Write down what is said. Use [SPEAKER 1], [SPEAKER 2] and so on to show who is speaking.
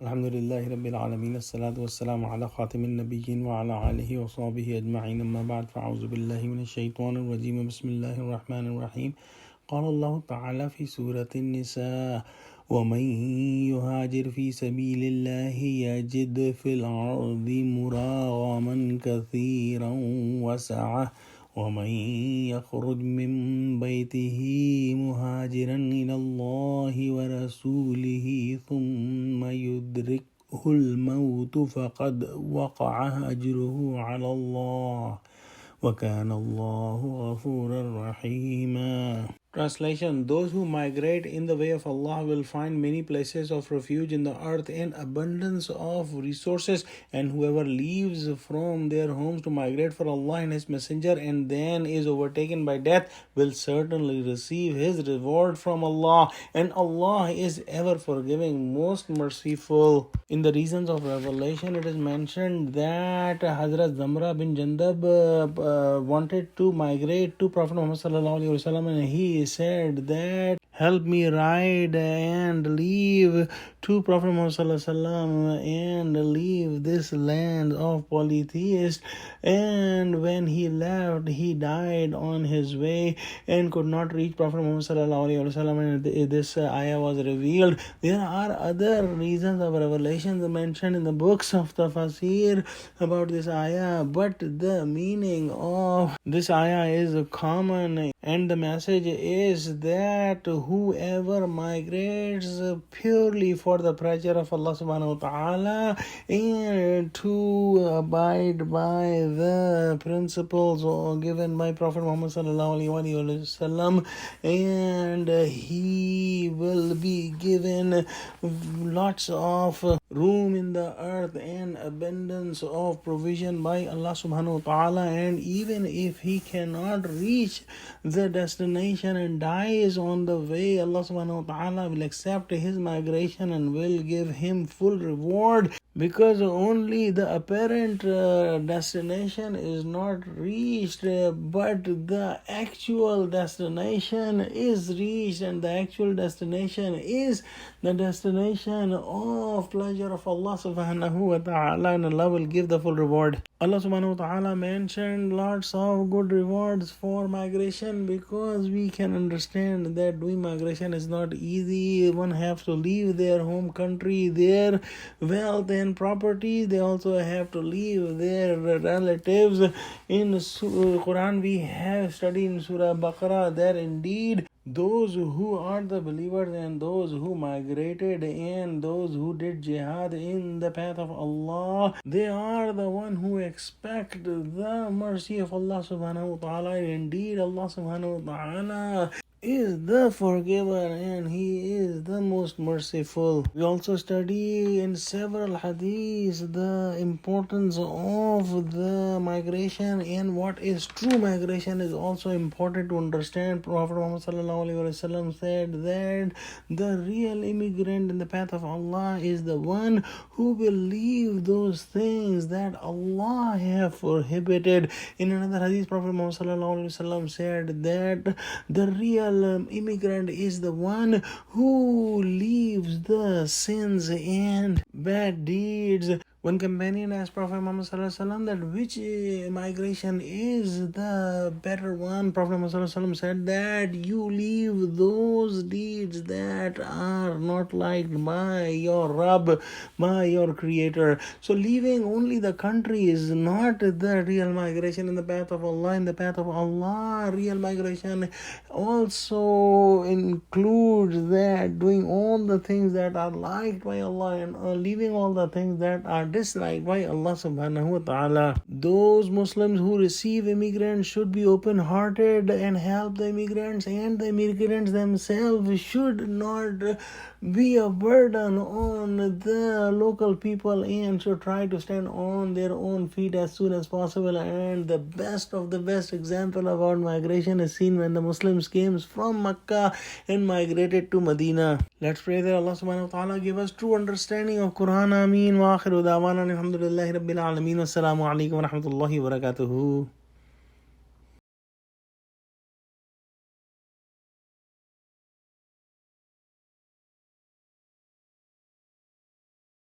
[SPEAKER 1] Alhamdulillahi Rabbil Alameen, as-salatu was-salamu ala khatimin nabiyyin wa ala alihi wa sahbihi ajma'in, amma ba'd, fa'auzu billahi minash shaitanir rajeem, bismillahir rahmanir rahim. Qala Allahu ta'ala fi Surah An-Nisa, وَمَن يُهَاجِرْ فِي سَبِيلِ اللَّهِ يَجِدْ فِي الْأَرْضِ مُرَاغَمًا كَثِيرًا وَسَعَةً وَمَن يَخْرُجْ مِن بَيْتِهِ مُهَاجِرًا إِلَى اللَّهِ وَرَسُولِهِ ثُمَّ يُدْرِكْهُ الْمَوْتُ فَقَدْ وَقَعَ أَجْرُهُ عَلَى اللَّهِ وَكَانَ اللَّهُ غَفُورًا رَحِيمًا. Translation: Those who migrate in the way of Allah will find many places of refuge in the earth and abundance of resources, and whoever leaves from their homes to migrate for Allah and His Messenger and then is overtaken by death will certainly receive his reward from Allah, and Allah is ever forgiving, most merciful. In the reasons of revelation, it is mentioned that Hazrat Zamra bin Jandab wanted to migrate to Prophet Muhammad sallallahu alaihi wasallam, and he said that, help me ride and leave to Prophet Muhammad sallallahu alaihi wasallam and leave this land of polytheists. And when he left, he died on his way and could not reach Prophet Muhammad sallallahu alaihi wasallam, and this ayah was revealed. There are other reasons of revelations mentioned in the books of tafsir about this ayah, but the meaning of this ayah is common, and the message is that whoever migrates purely for the pleasure of Allah subhanahu wa ta'ala and to abide by the principles given by Prophet Muhammad sallallahu alaihi wasallam, and he will be given lots of room in the earth and abundance of provision by Allah subhanahu wa ta'ala. And even if he cannot reach the destination and dies on the way, Allah subhanahu wa ta'ala will accept his migration and will give him full reward, because only the apparent destination is not reached, but the actual destination is reached, and the actual destination is the destination of pleasure of Allah subhanahu wa ta'ala, and Allah will give the full reward. Allah subhanahu wa ta'ala mentioned lots of good rewards for migration, because we can understand that doing migration is not easy. One has to leave their home country, their wealth and property. They also have to leave their relatives. In Quran we have studied in Surah Baqarah that indeed those who are the believers and those who migrated and those who did jihad in the path of Allah, they are the one who expect the mercy of Allah subhanahu wa ta'ala. Indeed, Allah subhanahu wa ta'ala is the forgiver and he is the most merciful. We also study in several hadiths the importance of the migration, and what is true migration is also important to understand. Prophet Muhammad sallallahu alaihi wasallam said that the real immigrant in the path of Allah is the one who will leave those things that Allah have prohibited. In another hadith, Prophet Muhammad sallallahu alaihi wasallam said that the real immigrant is the one who leaves the sins and bad deeds. One companion asked Prophet Muhammad sallallahu alaihi wasallam that which migration is the better one. Prophet Muhammad sallallahu alaihi wasallam said that you leave those deeds that are not liked by your Rabb, by your Creator. So leaving only the country is not the real migration in the path of Allah. In the path of Allah, real migration also includes that doing all the things that are liked by Allah and leaving all the things that are disliked by Allah subhanahu wa ta'ala. Those Muslims who receive immigrants should be open-hearted and help the immigrants, and the immigrants themselves should not be a burden on the local people and should try to stand on their own feet as soon as possible. And the best of the best example about migration is seen when the Muslims came from Makkah and migrated to Medina. Let's pray that Allah subhanahu wa ta'ala give us true understanding of Quran. Ameen. Wa akhiru da'wana alhamdulillahi rabbil alameen. Wassalamu alaikum wa rahmatullahi wa barakatuhu.